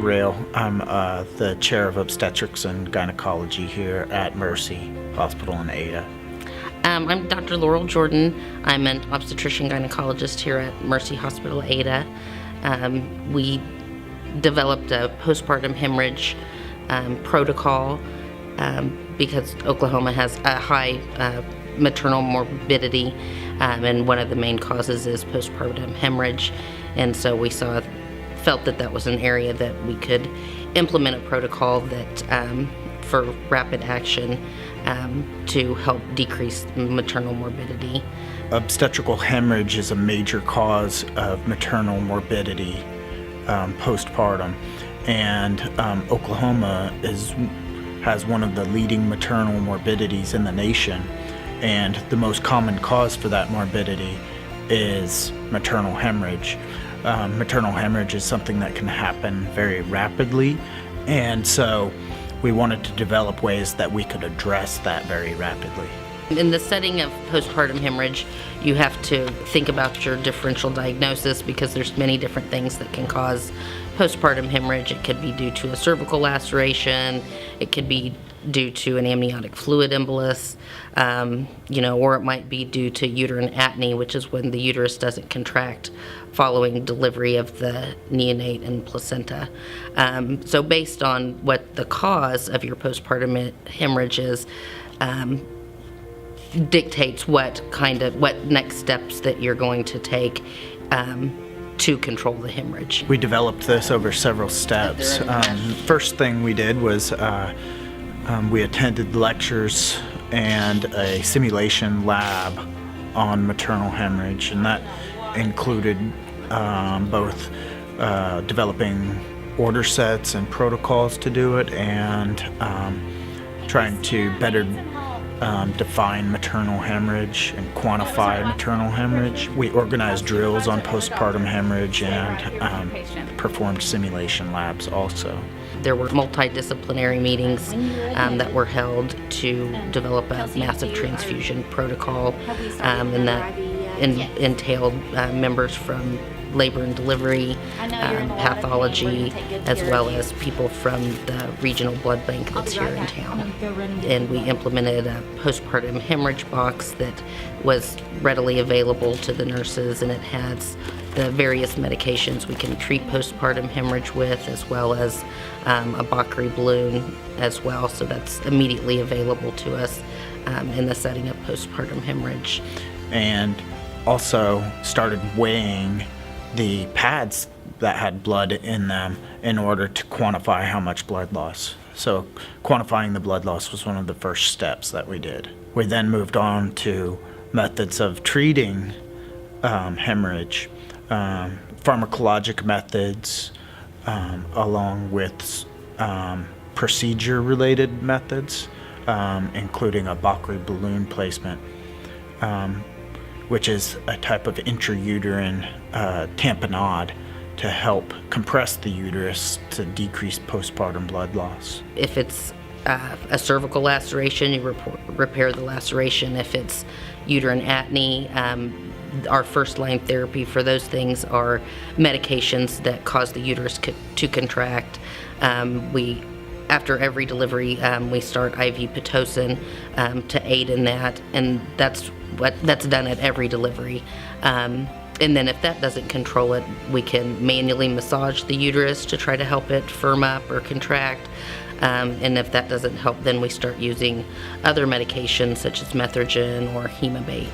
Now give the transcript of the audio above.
Rail. I'm the chair of obstetrics and gynecology here at Mercy Hospital in Ada. I'm Dr. Laurel Jordan. I'm an obstetrician gynecologist here at Mercy Hospital Ada. We developed a postpartum hemorrhage protocol because Oklahoma has a high maternal morbidity, and one of the main causes is postpartum hemorrhage. And so we felt that was an area that we could implement a protocol that for rapid action to help decrease maternal morbidity. Obstetrical hemorrhage is a major cause of maternal morbidity postpartum, and Oklahoma has one of the leading maternal morbidities in the nation, and the most common cause for that morbidity is maternal hemorrhage. Maternal hemorrhage is something that can happen very rapidly, and so we wanted to develop ways that we could address that very rapidly. In the setting of postpartum hemorrhage, you have to think about your differential diagnosis because there's many different things that can cause postpartum hemorrhage. It could be due to a cervical laceration, it could be due to an amniotic fluid embolus, or it might be due to uterine atony, which is when the uterus doesn't contract following delivery of the neonate and placenta. So based on what the cause of your postpartum hemorrhage is, dictates what next steps that you're going to take to control the hemorrhage. We developed this over several steps. First thing we did was we attended lectures and a simulation lab on maternal hemorrhage, and that included both developing order sets and protocols to do it, and trying to better define maternal hemorrhage and quantify maternal hemorrhage. We organized drills on postpartum hemorrhage and performed simulation labs also. There were multidisciplinary meetings that were held to develop a massive transfusion protocol, and that entailed members from labor and delivery, pathology, as well as people from the regional blood bank that's here in town. And we implemented a postpartum hemorrhage box that was readily available to the nurses, and it has the various medications we can treat postpartum hemorrhage with, as well as a Bakri balloon as well, so that's immediately available to us in the setting of postpartum hemorrhage. And also started weighing the pads that had blood in them in order to quantify how much blood loss. So quantifying the blood loss was one of the first steps that we did. We then moved on to methods of treating hemorrhage, pharmacologic methods, along with procedure-related methods, including a Bakri balloon placement, which is a type of intrauterine tamponade to help compress the uterus to decrease postpartum blood loss. If it's a cervical laceration, you repair the laceration. If it's uterine atony, our first-line therapy for those things are medications that cause the uterus to contract. After every delivery, we start IV Pitocin to aid in that, and that's done at every delivery. And then if that doesn't control it, we can manually massage the uterus to try to help it firm up or contract. And if that doesn't help, then we start using other medications such as Metrogen or Hemabate.